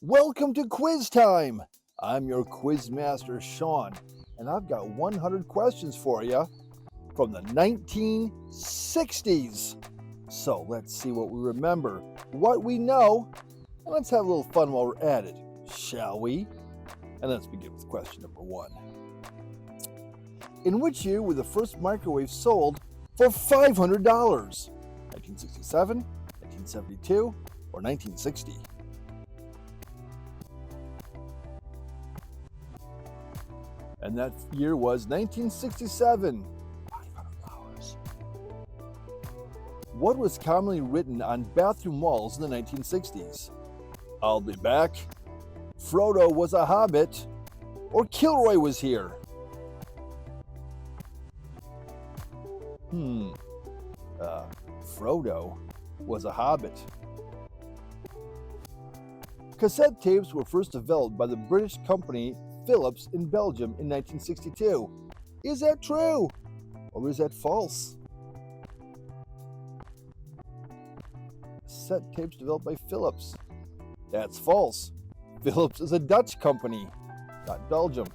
Welcome to quiz time. I'm your quiz master, Sean, and I've got 100 questions for you from the 1960s. So let's see what we remember, what we know, and let's have a little fun while we're at it, shall we? And let's begin with question number 1. In which year were the first microwaves sold for $500? 1967, 1972, or 1960? And that year was 1967. $500. What was commonly written on bathroom walls in the 1960s? I'll be back, Frodo was a hobbit, or Kilroy was here? Frodo was a hobbit. Cassette tapes were first developed by the British company Philips in Belgium in 1962. Is that true? Or is that false? Cassette tapes developed by Philips. That's false. Philips is a Dutch company, not Belgium.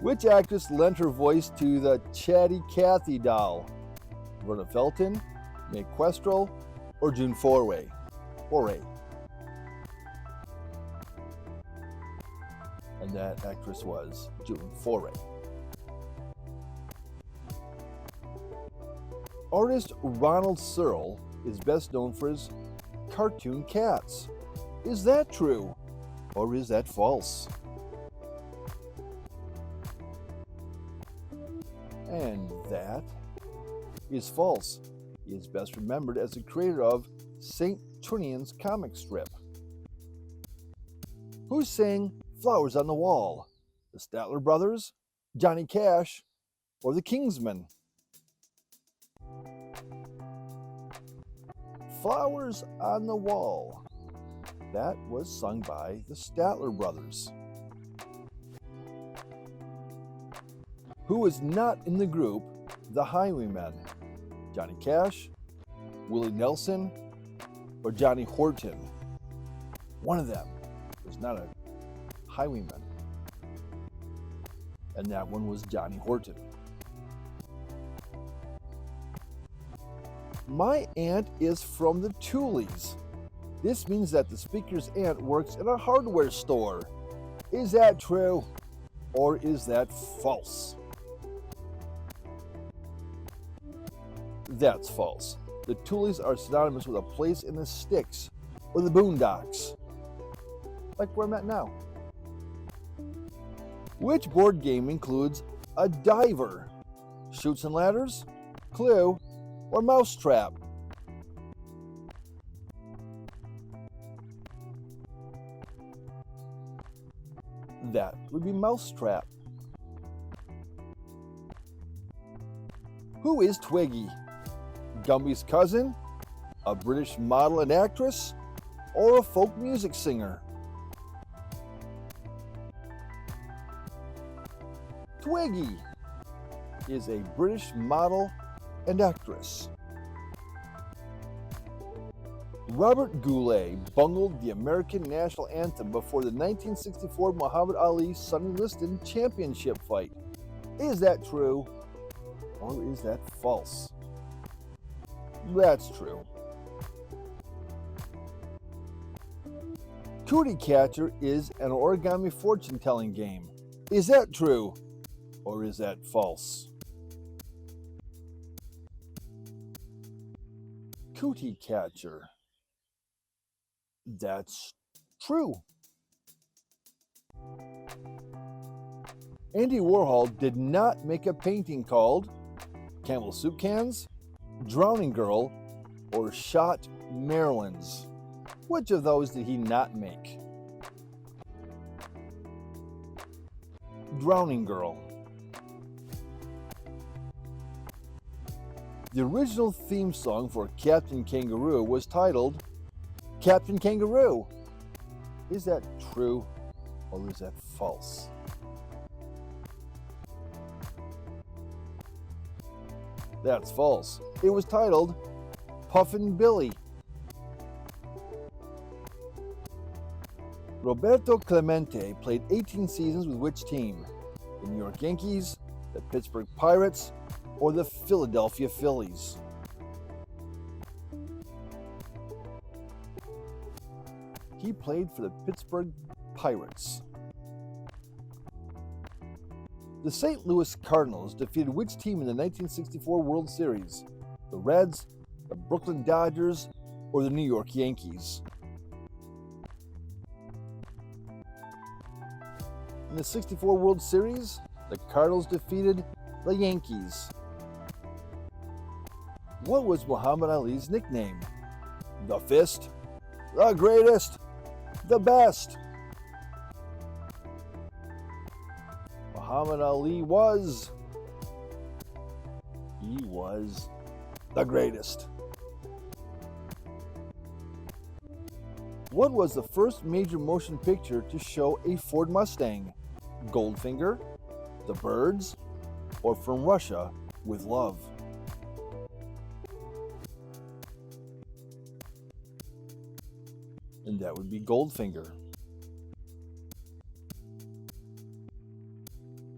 Which actress lent her voice to the Chatty Cathy doll? Verna Felton, Mae Questel, or June Foray? And that actress was June Foray. Artist Ronald Searle is best known for his cartoon cats. Is that true? Or is that false? And that is false. He is best remembered as the creator of St. Trinian's comic strip. Who sang Flowers on the Wall? The Statler Brothers, Johnny Cash, or the Kingsmen? Flowers on the Wall. That was sung by the Statler Brothers. Who was not in the group The Highwaymen? Johnny Cash, Willie Nelson, or Johnny Horton? One of them was not a highwayman, and that one was Johnny Horton. My aunt is from the Tulies. This means that the speaker's aunt works in a hardware store. Is that true, or is that false? That's false. The Tulies are synonymous with a place in the sticks or the boondocks, like where I'm at now. Which board game includes a diver? Chutes and Ladders, Clue, or Mousetrap? That would be Mousetrap. Who is Twiggy? Gumby's cousin, a British model and actress, or a folk music singer? Twiggy is a British model and actress. Robert Goulet bungled the American national anthem before the 1964 Muhammad Ali-Sonny Liston championship fight. Is that true, or is that false? That's true. Cootie Catcher is an origami fortune-telling game. Is that true, or is that false? Cootie Catcher. That's true. Andy Warhol did not make a painting called Campbell Soup Cans, Drowning Girl, or Shot Marylands. Which of those did he not make? Drowning Girl. The original theme song for Captain Kangaroo was titled Captain Kangaroo. Is that true, or is that false? That's false. It was titled Puffin' Billy. Roberto Clemente played 18 seasons with which team? The New York Yankees, the Pittsburgh Pirates, or the Philadelphia Phillies? He played for the Pittsburgh Pirates. The St. Louis Cardinals defeated which team in the 1964 World Series? The Reds, the Brooklyn Dodgers, or the New York Yankees? In the 64 World Series, the Cardinals defeated the Yankees. What was Muhammad Ali's nickname? The Fist, the Greatest, the Best. Muhammad Ali was the greatest. What was the first major motion picture to show a Ford Mustang? Goldfinger, The Birds, or From Russia with Love? And that would be Goldfinger.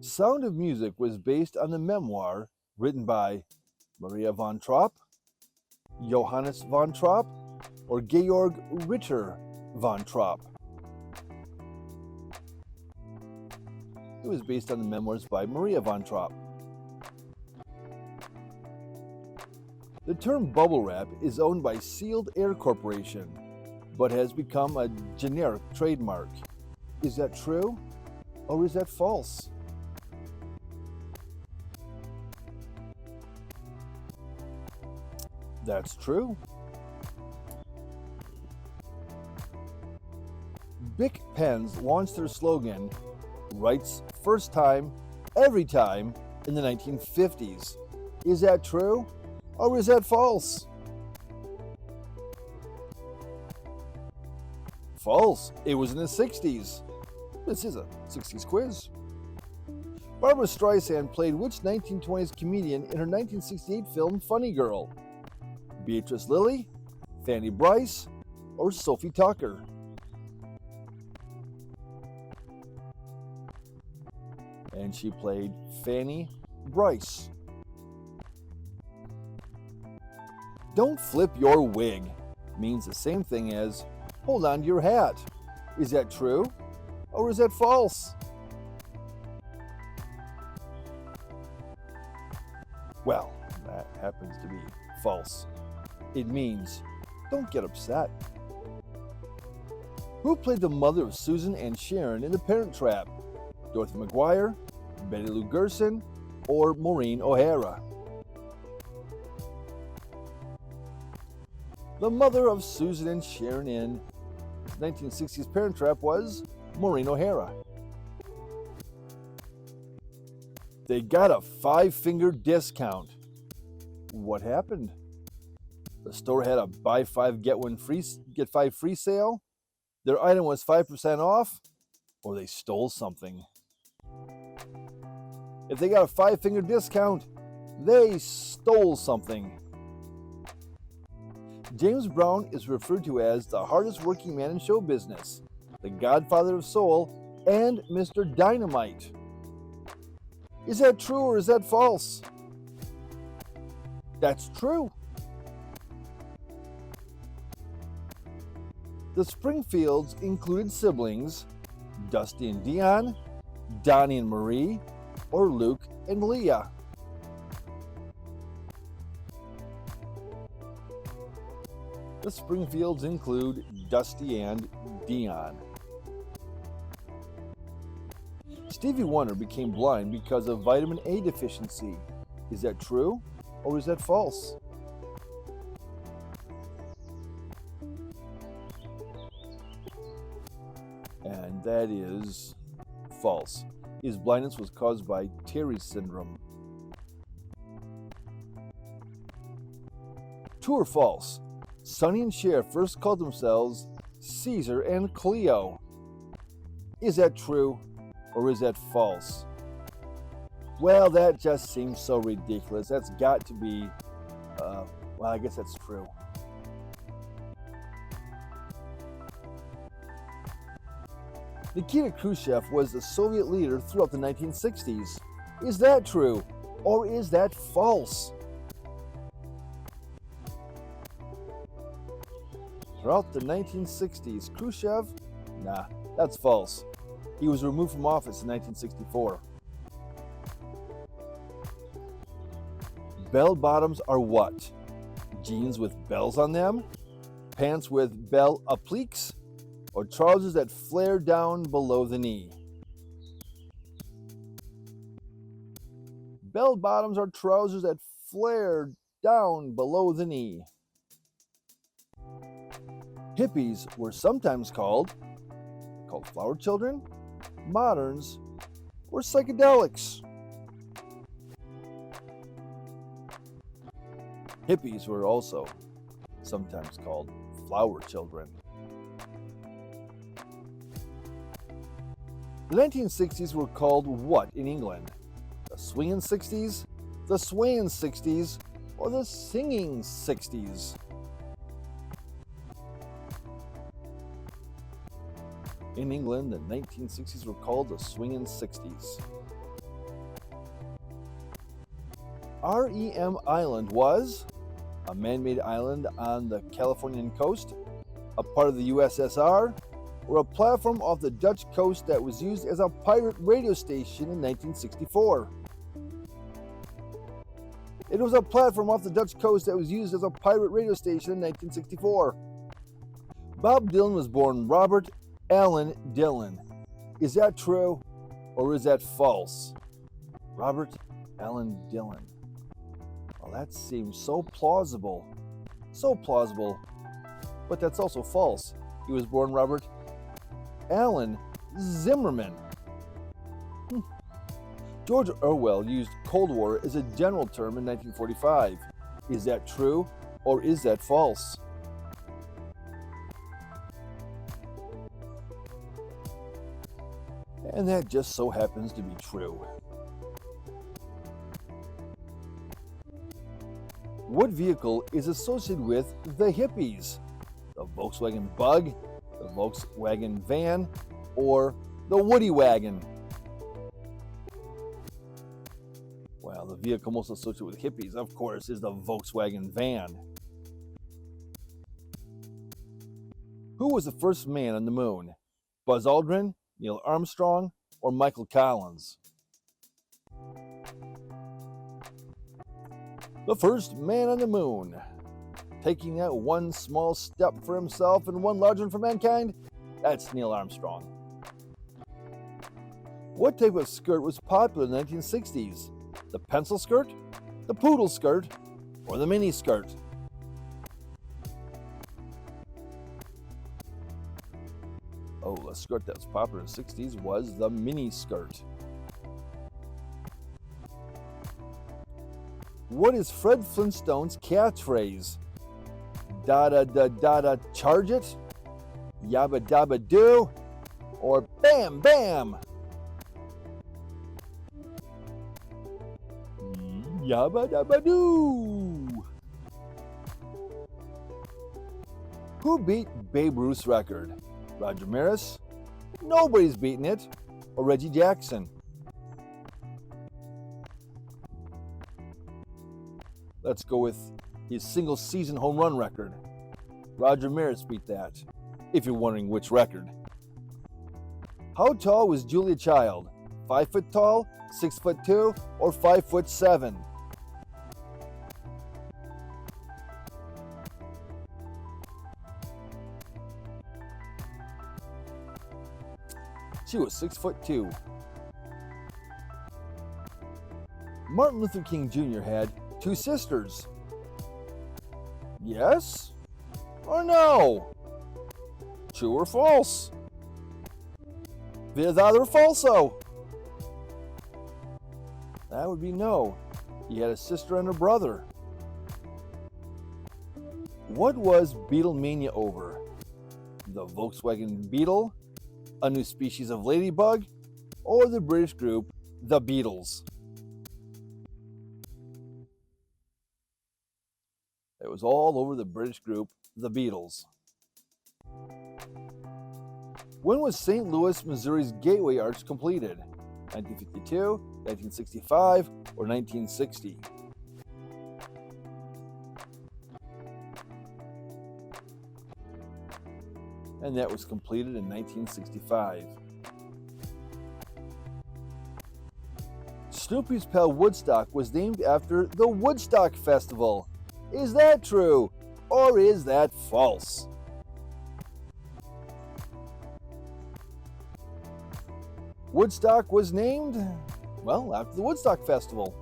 Sound of Music was based on the memoir written by Maria von Trapp, Johannes von Trapp, or Georg Ritter von Trapp. It was based on the memoirs by Maria von Trapp. The term bubble wrap is owned by Sealed Air Corporation, but has become a generic trademark. Is that true, or is that false? That's true. Bic pens launched their slogan, "Writes first time, every time," in the 1950s. Is that true, or is that false? False. It was in the 60s. This is a 60s quiz. Barbra Streisand played which 1920s comedian in her 1968 film Funny Girl? Beatrice Lillie, Fanny Brice, or Sophie Tucker? And she played Fanny Brice. Don't flip your wig means the same thing as hold on to your hat. Is that true, or is that false? Well, that happens to be false. It means don't get upset. Who played the mother of Susan and Sharon in The Parent Trap? Dorothy McGuire, Betty Lou Gerson, or Maureen O'Hara? The mother of Susan and Sharon in the 1960s Parent Trap was Maureen O'Hara. They got a 5-finger discount. What happened? The store had a buy 5 get 5 free sale, their item was 5% off, or they stole something. If they got a 5-finger discount, they stole something. James Brown is referred to as the hardest working man in show business, the godfather of soul, and Mr. Dynamite. Is that true or is that false? That's true. The Springfields included siblings Dusty and Dion, Donnie and Marie, or Luke and Leah. The Springfields include Dusty and Dion. Stevie Wonder became blind because of vitamin A deficiency. Is that true or is that false? And that is false. His blindness was caused by Terry's syndrome. True or false? Sonny and Cher first called themselves Caesar and Cleo. Is that true or is that false? Well, that just seems so ridiculous. That's got to be, well, I guess that's true. Nikita Khrushchev was the Soviet leader throughout the 1960s. Is that true, or is that false? Throughout the 1960s, Khrushchev? Nah, that's false. He was removed from office in 1964. Bell bottoms are what? Jeans with bells on them? Pants with bell appliques? Or trousers that flare down below the knee? Bell bottoms are trousers that flare down below the knee. Hippies were sometimes called flower children, moderns, or psychedelics. Hippies were also sometimes called flower children. The 1960s were called what in England? The swingin' 60s, the swayin' 60s, or the singing 60s? In England, the 1960s were called the swingin' 60s. REM Island was a man-made island on the Californian coast, a part of the USSR, or a platform off the Dutch coast that was used as a pirate radio station in 1964. It was a platform off the Dutch coast that was used as a pirate radio station in 1964. Bob Dylan was born Robert Allen Dylan. Is that true, or is that false? Robert Allen Dylan. Well, that seems so plausible, but that's also false. He was born Robert Allen Zimmerman. George Orwell used Cold War as a general term in 1945. Is that true, or is that false? And that just so happens to be true. What vehicle is associated with the hippies? The Volkswagen Bug, the Volkswagen Van, or the Woody Wagon? Well, the vehicle most associated with hippies, of course, is the Volkswagen Van. Who was the first man on the moon? Buzz Aldrin, Neil Armstrong, or Michael Collins? The first man on the moon. Taking that one small step for himself and one large one for mankind? That's Neil Armstrong. What type of skirt was popular in the 1960s? The pencil skirt, the poodle skirt, or the mini skirt? Oh, the skirt that was popular in the 60s was the mini skirt. What is Fred Flintstone's catchphrase? Da-da-da-da-da, charge it? Yabba-dabba-doo? Or bam, bam? Yabba-dabba-doo! Who beat Babe Ruth's record? Roger Maris? Nobody's beaten it. Or Reggie Jackson? Let's go with his single season home run record. Roger Maris beat that, if you're wondering which record. How tall was Julia Child? 5 foot tall, 6'2", or 5'7"? She was 6'2". Martin Luther King Jr. had 2 sisters. Yes or no? True or false? Verdad or falso? That would be no. He had a sister and a brother. What was Beatlemania over? The Volkswagen Beetle, a new species of ladybug, or the British group The Beatles? It was all over the British group The Beatles. When was St. Louis, Missouri's Gateway Arch completed? 1952, 1965, or 1960? And that was completed in 1965. Snoopy's pal Woodstock was named after the Woodstock Festival. Is that true, or is that false? Woodstock was named, well, after the Woodstock Festival.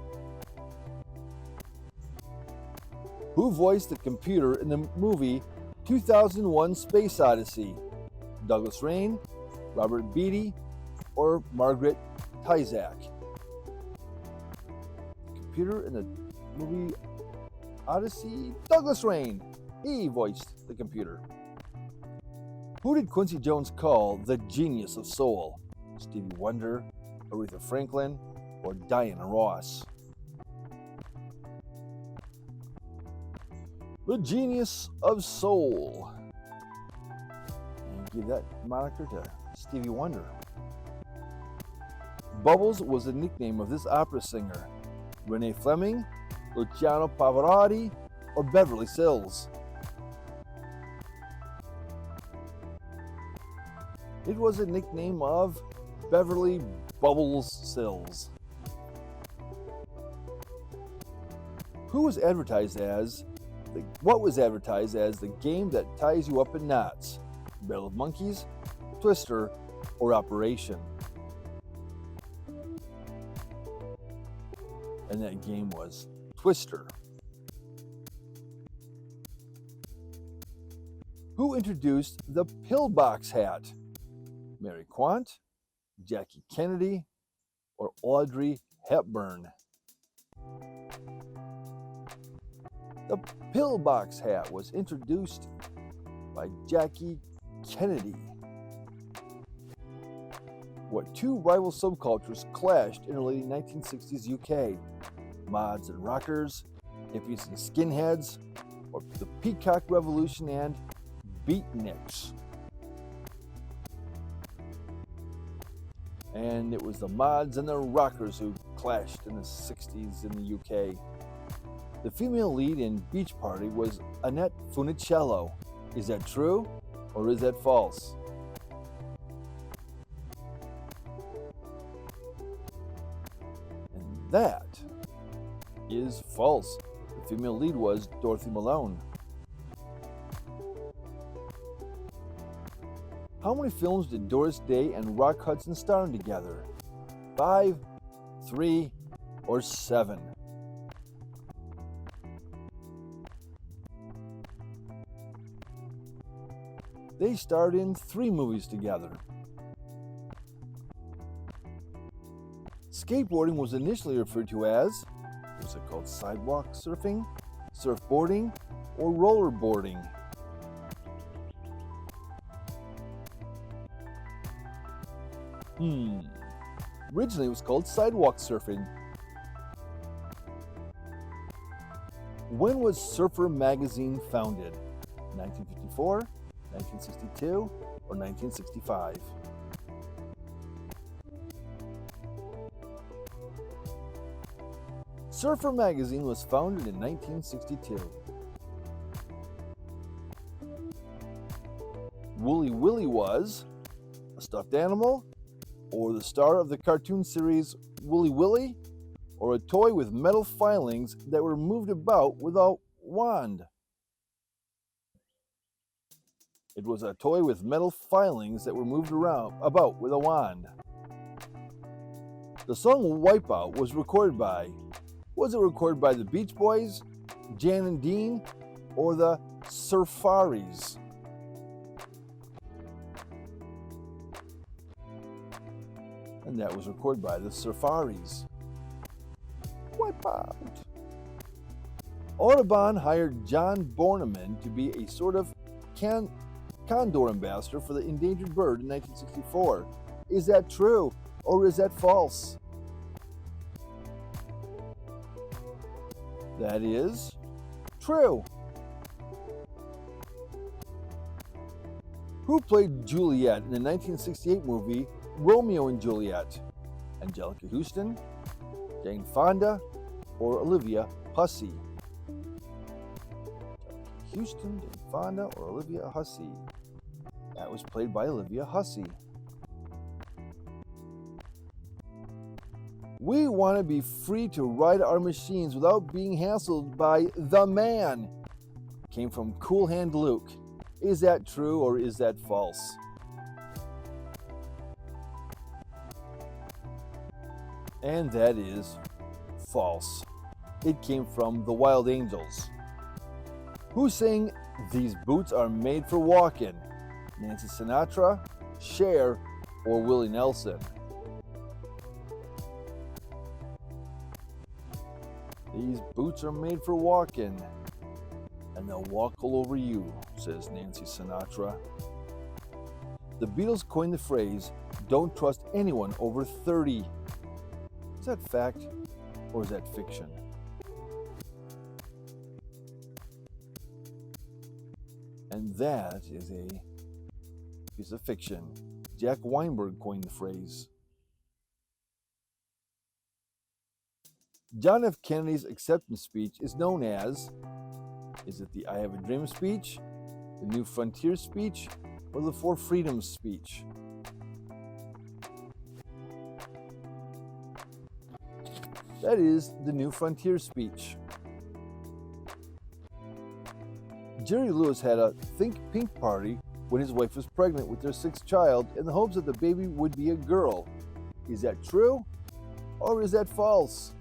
Who voiced the computer in the movie 2001 Space Odyssey? Douglas Rain, Robert Beatty, or Margaret Tyzak? The computer in the movie Odyssey? Douglas Rain. He voiced the computer. Who did Quincy Jones call the genius of soul? Stevie Wonder, Aretha Franklin, or Diana Ross? The genius of soul. And give that moniker to Stevie Wonder. Bubbles was the nickname of this opera singer. Renee Fleming, Luciano Pavarotti, or Beverly Sills? It was a nickname of Beverly Bubbles Sills. What was advertised as the game that ties you up in knots? Battle of Monkeys, Twister, or Operation? And that game was Twister. Who introduced the pillbox hat? Mary Quant, Jackie Kennedy, or Audrey Hepburn? The pillbox hat was introduced by Jackie Kennedy. What two rival subcultures clashed in the late 1960s UK? Mods and rockers, hippies and skinheads, or the Peacock Revolution and beatniks? And it was the mods and the rockers who clashed in the 60s in the UK. The female lead in Beach Party was Annette Funicello. Is that true, or is that false? And that is false. The female lead was Dorothy Malone. How many films did Doris Day and Rock Hudson star in together? 5, 3, or 7? They starred in 3 movies together. Skateboarding was initially referred to as, was it called sidewalk surfing, surfboarding, or rollerboarding? Originally it was called sidewalk surfing. When was Surfer magazine founded? 1954, 1962, or 1965? Surfer magazine was founded in 1962. Wooly Willy was a stuffed animal, or the star of the cartoon series Wooly Willy, or a toy with metal filings that were moved about with a wand? It was a toy with metal filings that were moved about with a wand. The song Wipeout was recorded by the Beach Boys, Jan and Dean, or the Surfaris? And that was recorded by the Surfaris. Wipeout. Audubon hired John Borneman to be a sort of condor ambassador for the endangered bird in 1964. Is that true, or is that false? That is true. Who played Juliet in the 1968 movie Romeo and Juliet? Angelica Houston, Jane Fonda, or Olivia Hussey? Houston, Jane Fonda, or Olivia Hussey? That was played by Olivia Hussey. We want to be free to ride our machines without being hassled by the man. Came from Cool Hand Luke. Is that true or is that false? And that is false. It came from the Wild Angels. Who sang "These Boots Are Made for Walking"? Nancy Sinatra, Cher, or Willie Nelson? These boots are made for walking, and they'll walk all over you, says Nancy Sinatra. The Beatles coined the phrase, "Don't trust anyone over 30." Is that fact or is that fiction? And that is a piece of fiction. Jack Weinberg coined the phrase. John F. Kennedy's acceptance speech is known as, is it the I Have a Dream speech, the New Frontier speech, or the Four Freedoms speech? That is the New Frontier speech. Jerry Lewis had a Think Pink party when his wife was pregnant with their sixth child in the hopes that the baby would be a girl. Is that true or is that false?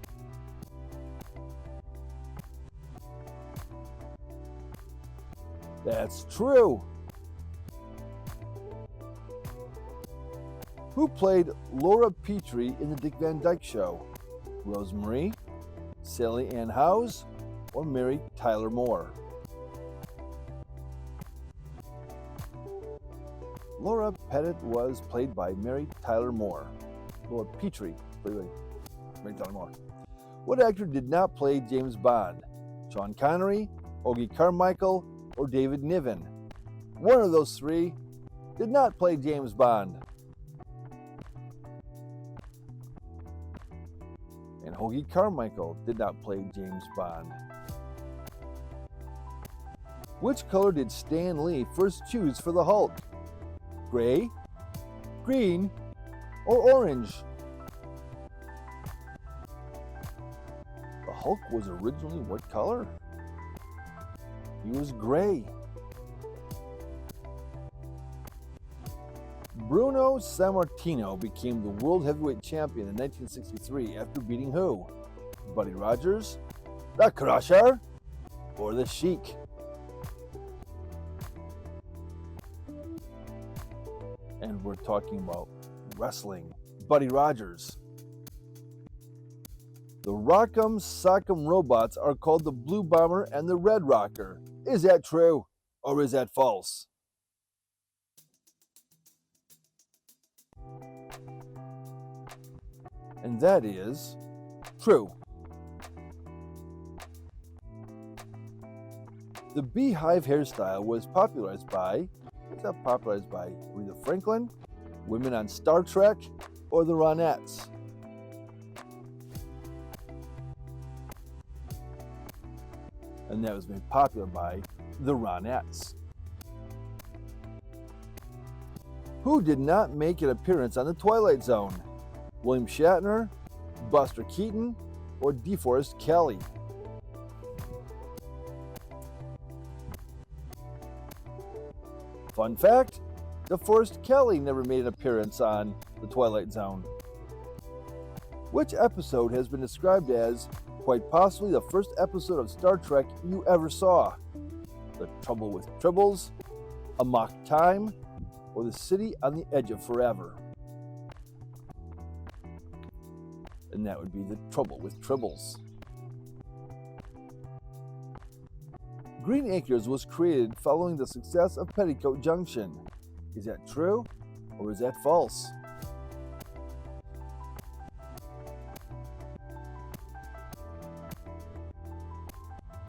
That's true. Who played Laura Petrie in The Dick Van Dyke Show? Rosemary, Sally Ann Howes, or Mary Tyler Moore? Laura Pettit was played by Mary Tyler Moore. Laura Petrie, played by Mary Tyler Moore. What actor did not play James Bond? Sean Connery, Hoagie Carmichael, or David Niven? One of those three did not play James Bond. And Hoagie Carmichael did not play James Bond. Which color did Stan Lee first choose for the Hulk? Gray, green, or orange? The Hulk was originally what color? He was gray. Bruno Sammartino became the world heavyweight champion in 1963 after beating who? Buddy Rogers, the Crusher, or the Sheik? And we're talking about wrestling. Buddy Rogers. The Rock'em Sock'em robots are called the Blue Bomber and the Red Rocker. Is that true or is that false? And that is true. The beehive hairstyle was popularized by Aretha Franklin, women on Star Trek, or the Ronettes? And that was made popular by the Ronettes. Who did not make an appearance on The Twilight Zone? William Shatner, Buster Keaton, or DeForest Kelley? Fun fact, DeForest Kelley never made an appearance on The Twilight Zone. Which episode has been described as quite possibly the first episode of Star Trek you ever saw? The Trouble with Tribbles, Amok Time, or The City on the Edge of Forever? And that would be The Trouble with Tribbles. Green Acres was created following the success of Petticoat Junction. Is that true or is that false?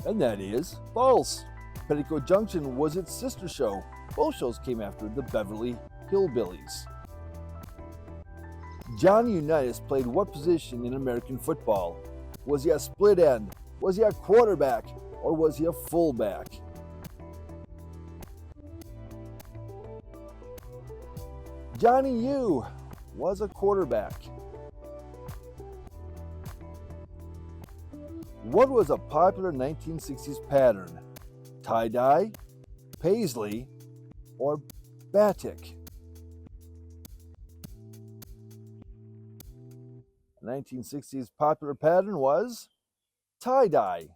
And that is false. Petticoat Junction was its sister show, Both shows came after the Beverly Hillbillies. Johnny Unitas played what position in American football? Was he a split end? Was he a quarterback? Or was he a fullback? Johnny U was a quarterback. What was a popular 1960s pattern? Tie-dye, paisley, or batik? The 1960s popular pattern was tie-dye.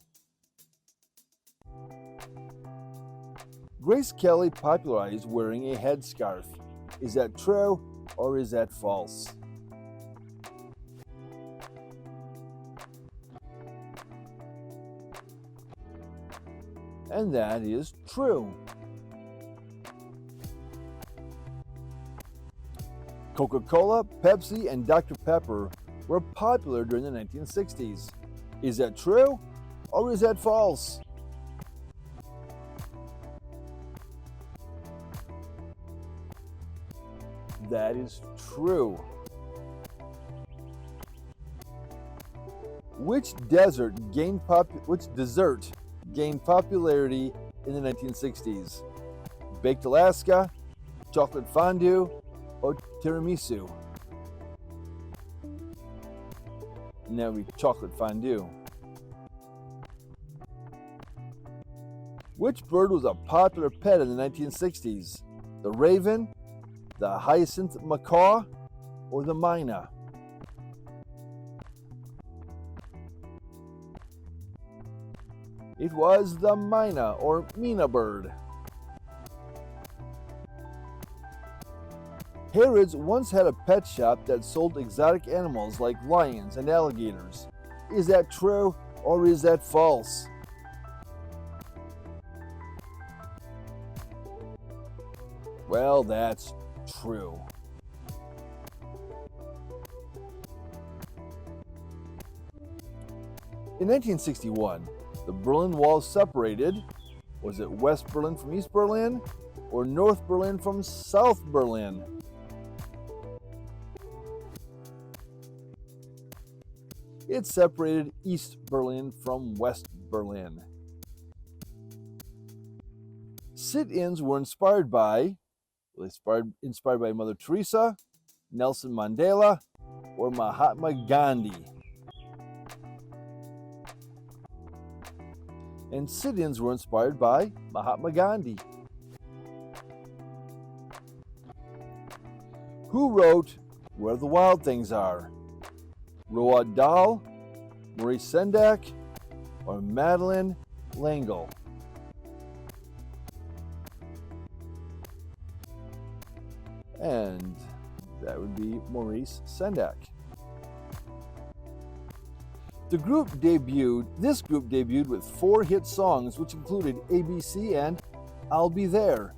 Grace Kelly popularized wearing a headscarf. Is that true or is that false? And that is true. Coca-Cola, Pepsi, and Dr. Pepper were popular during the 1960s. Is that true or is that false? That is true. Which dessert gained popularity in the 1960s? Baked Alaska, chocolate fondue, or tiramisu? And that would be chocolate fondue. Which bird was a popular pet in the 1960s? The raven, the hyacinth macaw, or the myna? It was the myna or mina bird. Harrods once had a pet shop that sold exotic animals like lions and alligators. Is that true or is that false? Well, that's true. In 1961, the Berlin Wall separated. Was it West Berlin from East Berlin or North Berlin from South Berlin? It separated East Berlin from West Berlin. Sit-ins were inspired by Mother Teresa, Nelson Mandela, or Mahatma Gandhi. And sit-ins were inspired by Mahatma Gandhi. Who wrote Where the Wild Things Are? Roald Dahl, Maurice Sendak, or Madeleine L'Engle? And that would be Maurice Sendak. This group debuted with 4 hit songs, which included ABC and I'll Be There,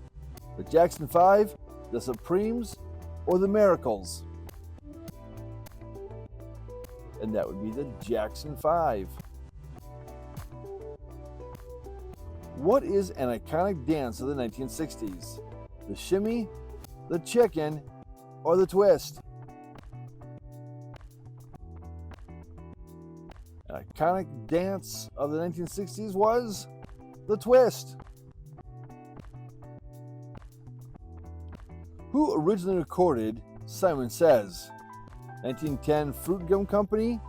the Jackson 5, the Supremes, or the Miracles. And that would be the Jackson 5. What is an iconic dance of the 1960s? The shimmy, the chicken, or the twist? An iconic dance of the 1960s was the twist. Who originally recorded Simon Says? 1910 Fruit Gum Company,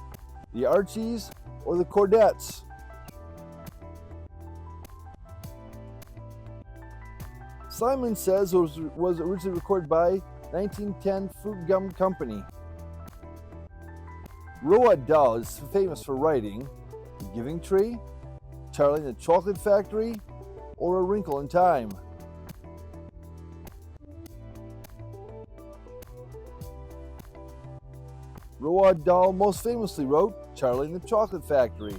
the Archies, or the Chordettes? Simon Says was originally recorded by 1910 Fruit Gum Company. Roald Dahl is famous for writing The Giving Tree, Charlie and the Chocolate Factory, or A Wrinkle in Time. Roald Dahl most famously wrote Charlie and the Chocolate Factory.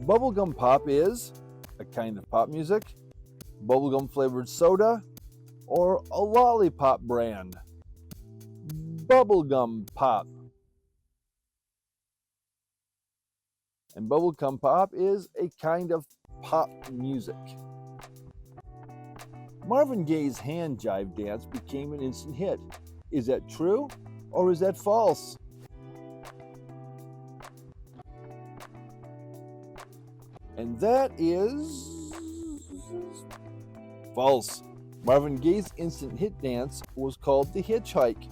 Bubblegum pop is a kind of pop music, bubblegum flavored soda, or a lollipop brand. Bubblegum pop. And bubblegum pop is a kind of pop music. Marvin Gaye's hand jive dance became an instant hit. Is that true or is that false? And that is false. Marvin Gaye's instant hit dance was called the hitchhike.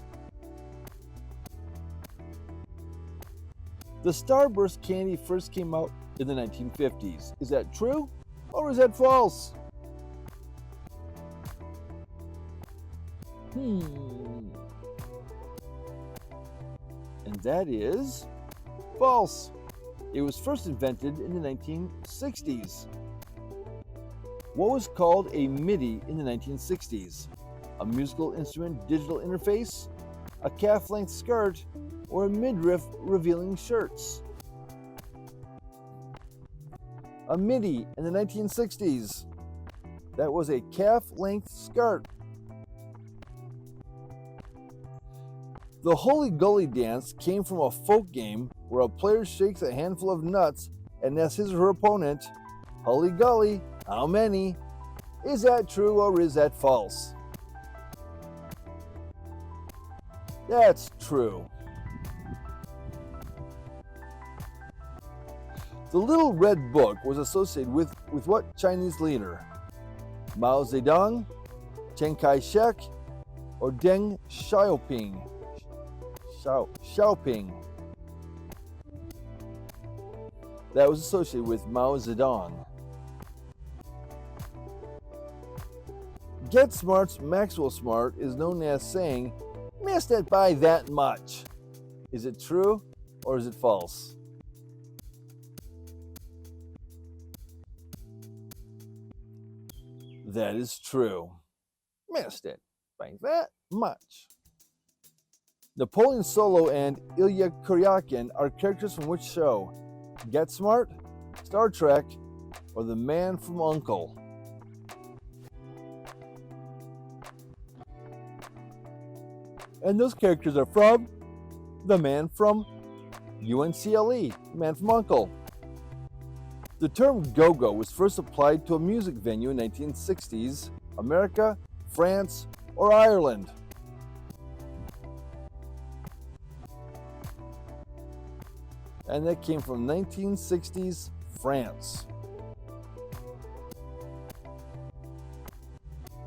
The Starburst candy first came out in the 1950s. Is that true or is that false? And that is false. It was first invented in the 1960s. What was called a MIDI in the 1960s? A musical instrument digital interface, a calf-length skirt, or a midriff revealing shirts? A MIDI in the 1960s. That was a calf-length skirt. The Holy Gully dance came from a folk game where a player shakes a handful of nuts and asks his or her opponent, "Holy Gully, how many?" Is that true or is that false? That's true. The Little Red Book was associated with what Chinese leader? Mao Zedong, Chiang Kai-shek, or Deng Xiaoping? Xiaoping. That was associated with Mao Zedong. Get Smart's Maxwell Smart is known as saying, "Missed it by that much." Is it true or is it false? That is true. Missed it by that much. Napoleon Solo and Ilya Kuryakin are characters from which show? Get Smart, Star Trek, or The Man from U.N.C.L.E.? And those characters are from The Man from U.N.C.L.E., Man from U.N.C.L.E. The term go-go was first applied to a music venue in 1960s, America, France, or Ireland. And that came from 1960s France.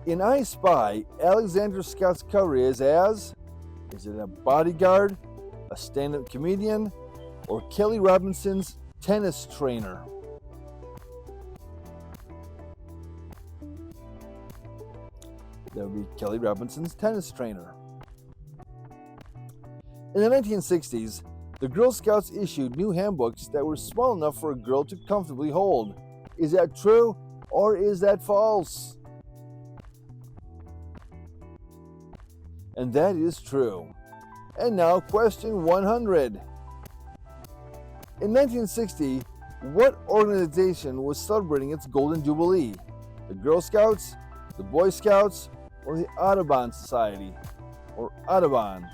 In I Spy, Alexander Scott's cover is as, is it a bodyguard, a stand-up comedian, or Kelly Robinson's tennis trainer? That would be Kelly Robinson's tennis trainer. In the 1960s, the Girl Scouts issued new handbooks that were small enough for a girl to comfortably hold. Is that true or is that false? And that is true. And now question 100. In 1960, what organization was celebrating its Golden Jubilee? The Girl Scouts, the Boy Scouts, or the Audubon Society, or Audubon?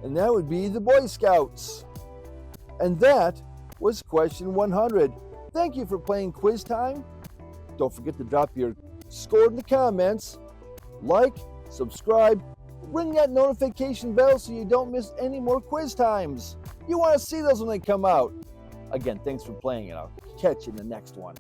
And that would be the Boy Scouts. And that was question 100. Thank you for playing Quiz Time. Don't forget to drop your score in the comments. Like, subscribe, ring that notification bell so you don't miss any more quiz times. You want to see those when they come out. Again, thanks for playing, and I'll catch you in the next one.